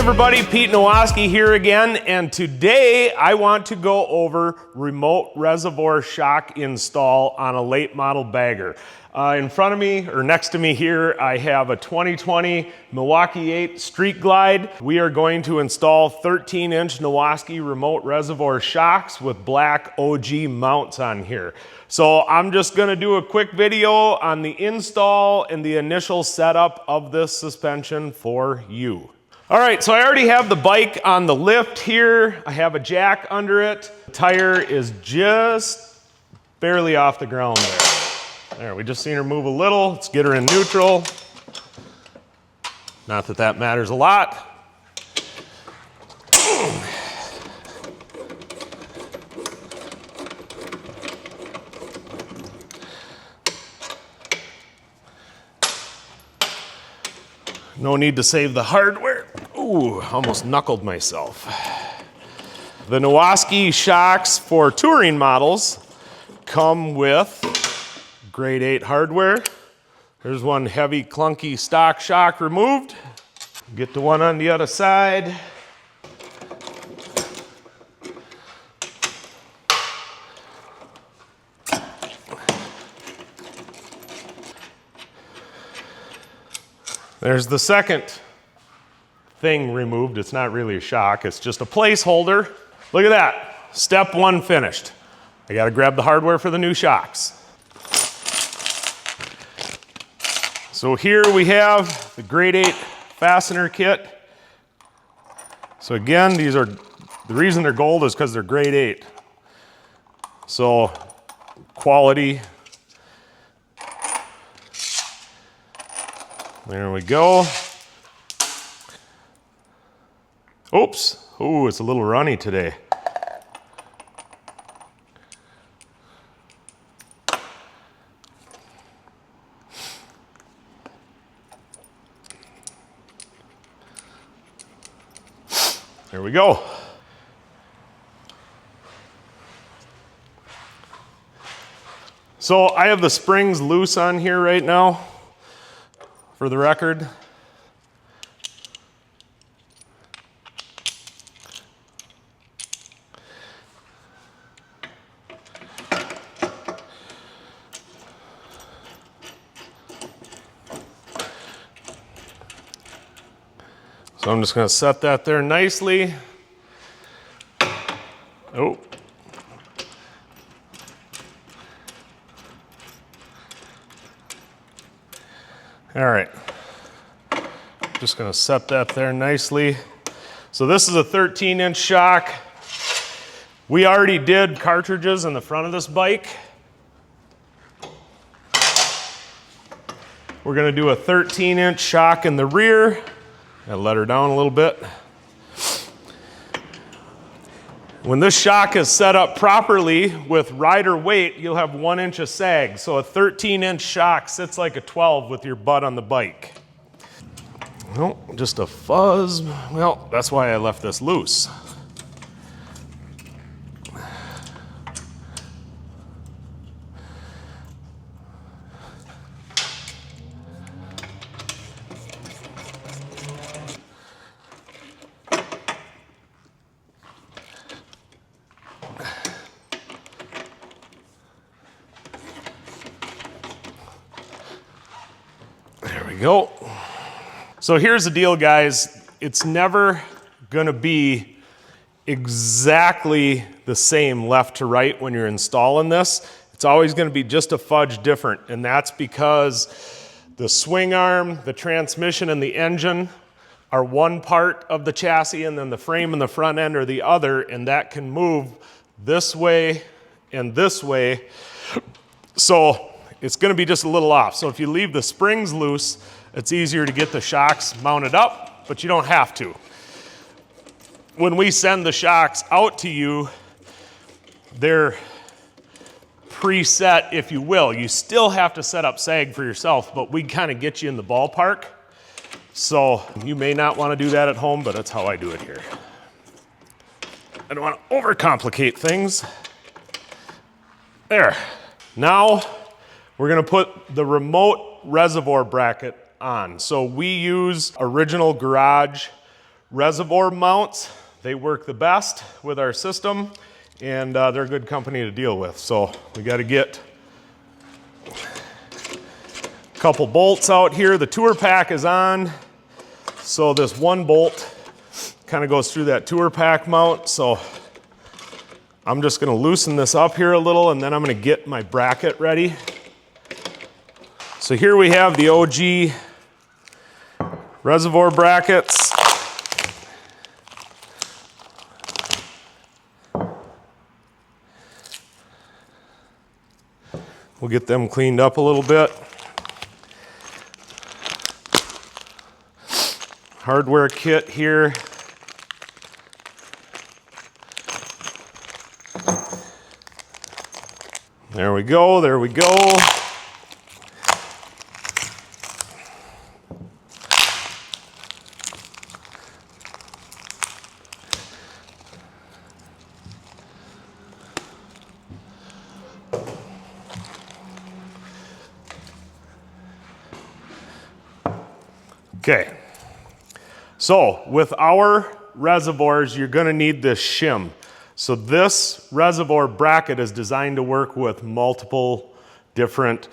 everybody, Pete Nowaskey here again, and today I want to go over remote reservoir shock install on a late model bagger. In front of me, or next to me here, I have a 2020 Milwaukee 8 Street Glide. We are going to install 13-inch Nowaskey Remote Reservoir Shocks with black OG mounts on here. So I'm just gonna do a quick video on the install and the initial setup of this suspension for you. All right, so I already have the bike on the lift here. I have a jack under it. The tire is just barely off the ground there. There, we just seen her move a little. Let's get her in neutral. Not that that matters a lot. No need to save the hardware. Ooh, almost knuckled myself. The Nowaskey shocks for touring models come with grade 8 hardware. There's one heavy, clunky stock shock removed. Get the one on the other side. There's the second thing removed. It's not really a shock, it's just a placeholder. Look at that, step one finished. I gotta grab the hardware for the new shocks. So here we have the grade 8 fastener kit. So again, these are, the reason they're gold is because they're grade 8. So quality. There we go. Oops, ooh, it's a little runny today. There we go. So I have the springs loose on here right now, for the record. So I'm just going to set that there nicely. Oh. All right. Just going to set that there nicely. So this is a 13-inch shock. We already did cartridges in the front of this bike. We're going to do a 13-inch shock in the rear. Gotta let her down a little bit. When this shock is set up properly with rider weight, you'll have 1 inch of sag. So a 13-inch shock sits like a 12 with your butt on the bike. Well, just a fuzz. Well, that's why I left this loose. Go. So here's the deal, guys. It's never gonna be exactly the same left to right when you're installing this. It's always gonna be just a fudge different, and that's because the swing arm, the transmission, and the engine are one part of the chassis, and then the frame and the front end are the other, and that can move this way and this way. So it's going to be just a little off. So if you leave the springs loose, it's easier to get the shocks mounted up, but you don't have to. When we send the shocks out to you, they're preset, if you will. You still have to set up sag for yourself, but we kind of get you in the ballpark. So you may not want to do that at home, but that's how I do it here. I don't want to overcomplicate things. There. Now we're going to put the remote reservoir bracket on. So we use original garage reservoir mounts. They work the best with our system, and they're a good company to deal with. So we got to get a couple bolts out here. The tour pack is on, so this one bolt kind of goes through that tour pack mount. So I'm just going to loosen this up here a little, and then I'm going to get my bracket ready. So here we have the OG reservoir brackets. We'll get them cleaned up a little bit. Hardware kit here. There we go, there we go. Okay, so with our reservoirs, you're gonna need this shim. So this reservoir bracket is designed to work with multiple different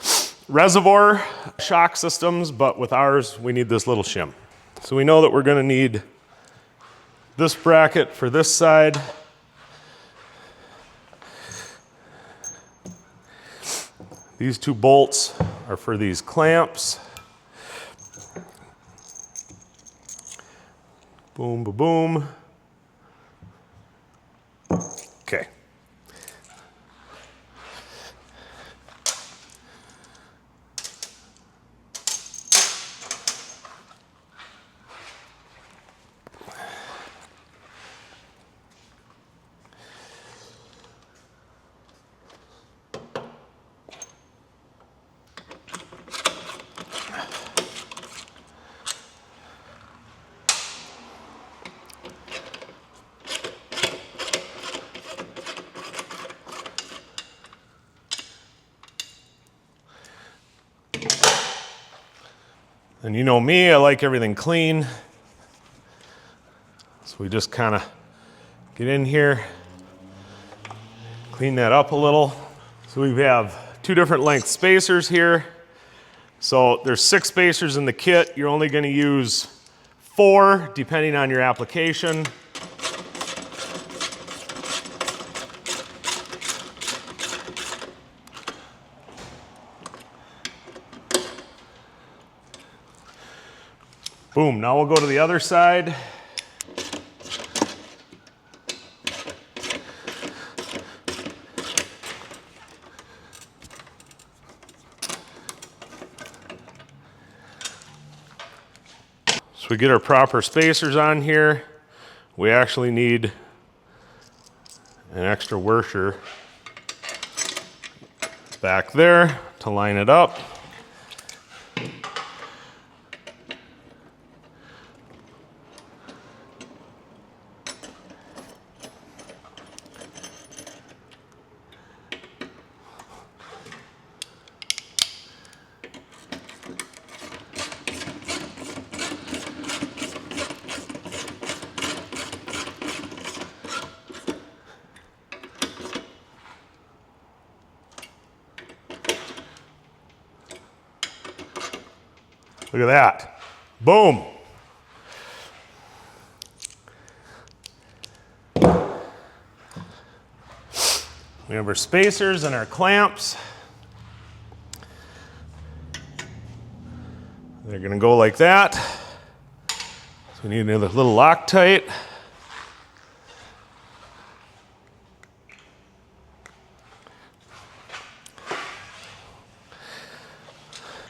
reservoir shock systems, but with ours, we need this little shim. So we know that we're gonna need this bracket for this side. These two bolts are for these clamps. Boom, boom, boom. Okay. And you know me, I like everything clean. So we just kind of get in here, clean that up a little. So we have two different length spacers here. So there's 6 spacers in the kit. You're only going to use 4 depending on your application. Boom, now we'll go to the other side. So we get our proper spacers on here. We actually need an extra washer back there to line it up. Look at that. Boom. We have our spacers and our clamps. They're going to go like that. So we need another little Loctite.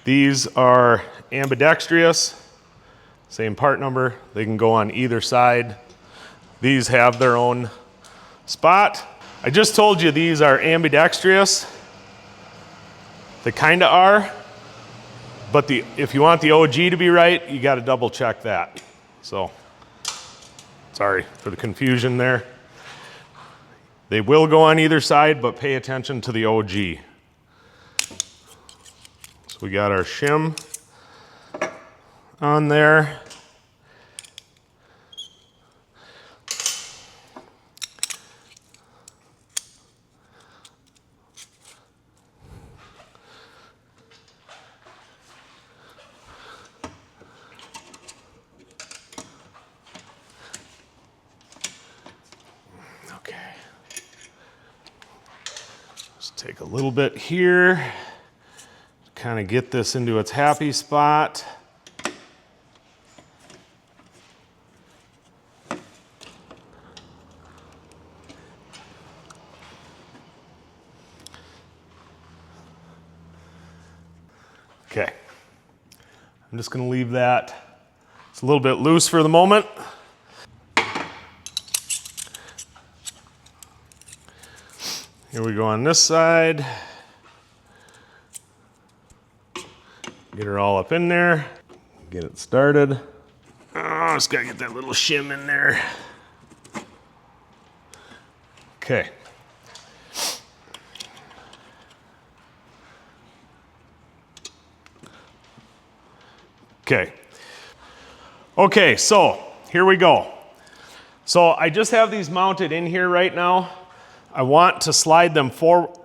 These are ambidextrous, same part number. They can go on either side. These have their own spot. I just told you these are ambidextrous. They kind of are, but if you want the OG to be right, you got to double check that. So, sorry for the confusion there. They will go on either side, but pay attention to the OG. So we got our shim on there. Just take a little bit here, kind of get this into its happy spot. Okay, I'm just going to leave that. It's a little bit loose for the moment. Here we go on this side. Get her all up in there. Get it started. Oh, just gotta get that little shim in there. Okay. Okay. Okay, so here we go. So I just have these mounted in here right now. I want to slide them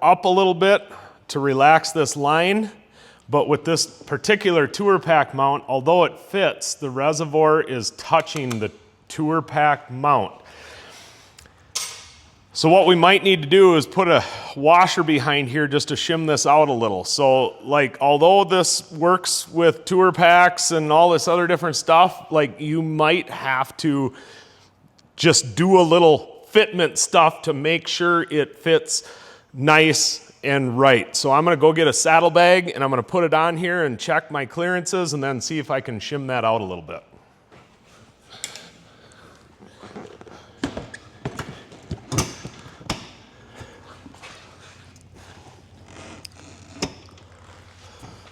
up a little bit to relax this line, but with this particular tour pack mount, although it fits, the reservoir is touching the tour pack mount. So what we might need to do is put a washer behind here just to shim this out a little. So like, although this works with tour packs and all this other different stuff, like you might have to just do a little fitment stuff to make sure it fits nice and right. So I'm gonna go get a saddlebag and I'm gonna put it on here and check my clearances and then see if I can shim that out a little bit.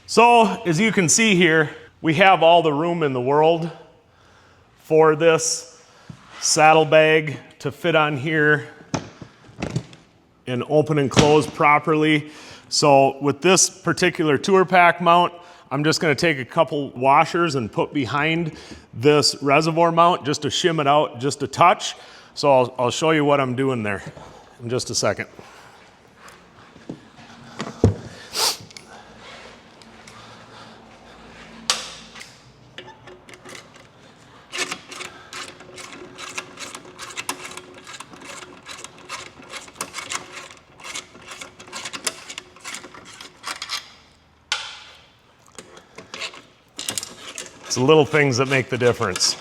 So as you can see here, we have all the room in the world for this saddlebag to fit on here and open and close properly. So with this particular tour pack mount, I'm just gonna take a couple washers and put behind this reservoir mount just to shim it out just a touch. So I'll show you what I'm doing there in just a second. It's the little things that make the difference.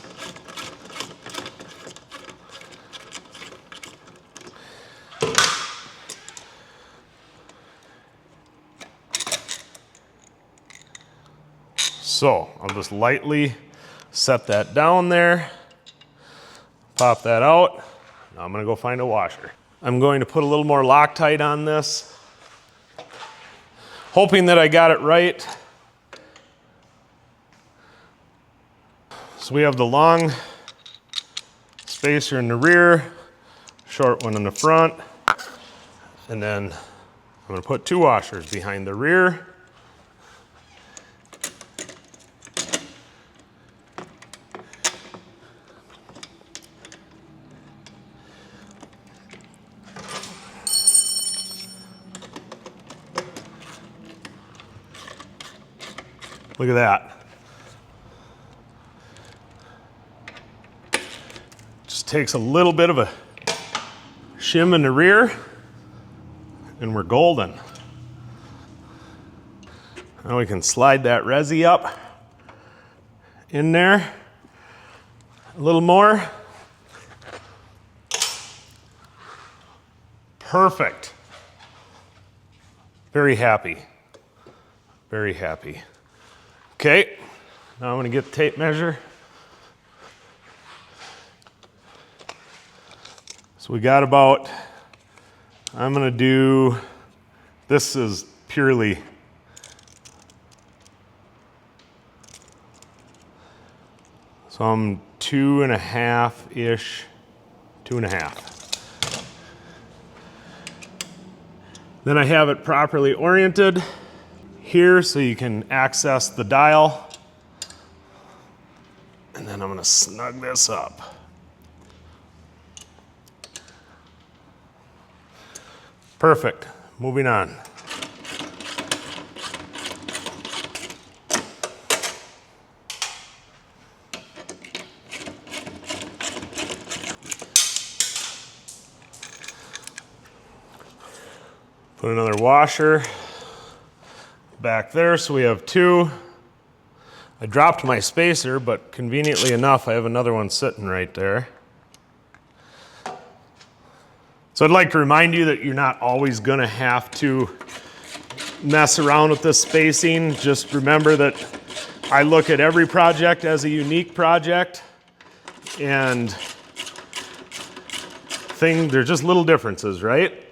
So I'll just lightly set that down there, pop that out. Now I'm gonna go find a washer. I'm going to put a little more Loctite on this, hoping that I got it right. So we have the long spacer in the rear, short one in the front, and then I'm gonna put two washers behind the rear. Look at that. Just takes a little bit of a shim in the rear and we're golden. Now we can slide that resi up in there a little more. Perfect. Very happy. Very happy. Okay, now I'm gonna get the tape measure. So we got about, I'm gonna do, this is purely, so I'm 2.5-ish, 2.5. Then I have it properly oriented here so you can access the dial. And then I'm gonna snug this up. Perfect, moving on. Put another washer back there, so we have two. I dropped my spacer, but conveniently enough, I have another one sitting right there. So I'd like to remind you that you're not always gonna have to mess around with this spacing. Just remember that I look at every project as a unique project, and there's just little differences, right?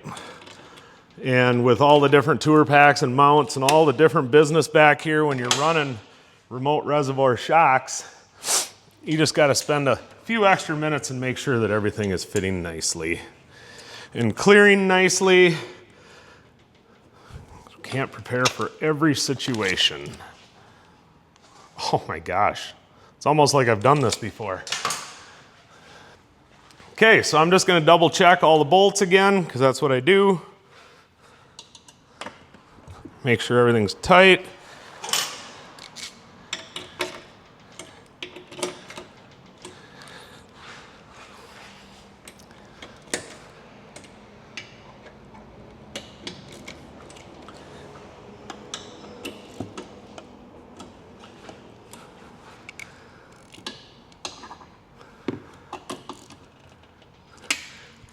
And with all the different tour packs and mounts and all the different business back here, when you're running remote reservoir shocks, you just got to spend a few extra minutes and make sure that everything is fitting nicely and clearing nicely. Can't prepare for every situation. Oh my gosh, it's almost like I've done this before. Okay, so I'm just going to double check all the bolts again, because that's what I do. Make sure everything's tight.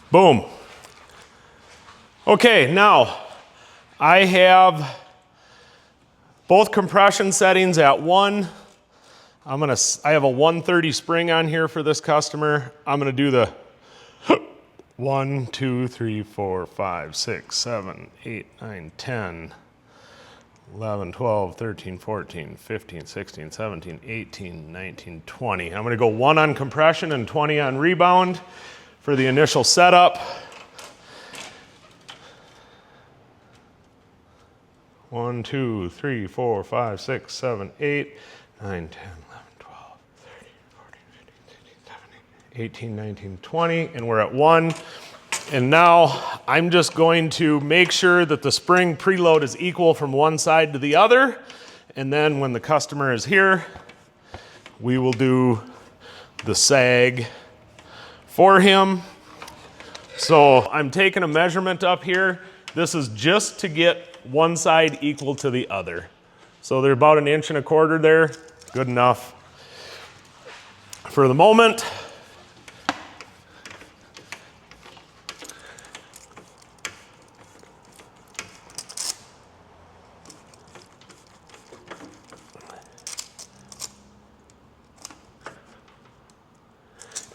Boom. Okay, now I have both compression settings at 1. I have a 130 spring on here for this customer. I'm gonna do the 1, 2, 3, 4, 5, 6, 7, 8, 9, 10, 11, 12, 13, 14, 15, 16, 17, 18, 19, 20. I'm gonna go 1 on compression and 20 on rebound for the initial setup. 1, 2, 3, 4, 5, 6, 7, 8, 9, 10, 11, 12, 13, 14, 15, 16, 17, 18, 19, 20, and we're at 1. And now I'm just going to make sure that the spring preload is equal from one side to the other. And then when the customer is here, we will do the sag for him. So I'm taking a measurement up here. This is just to get one side equal to the other. So they're about 1 1/4 inches there. Good enough for the moment.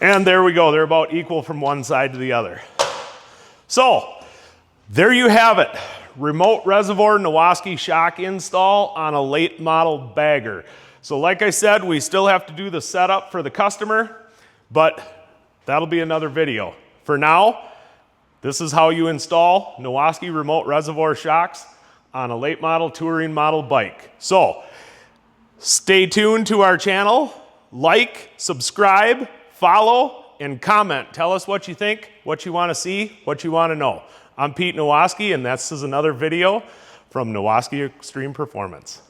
And there we go, they're about equal from one side to the other. So, there you have it. Remote reservoir Nowaskey shock install on a late model bagger. So like I said, we still have to do the setup for the customer, but that'll be another video. For now, this is how you install Nowaskey Remote Reservoir Shocks on a late model touring model bike. So, stay tuned to our channel, like, subscribe, follow, and comment. Tell us what you think, what you want to see, what you want to know. I'm Pete Nowaskey, and this is another video from Nowaskey Extreme Performance.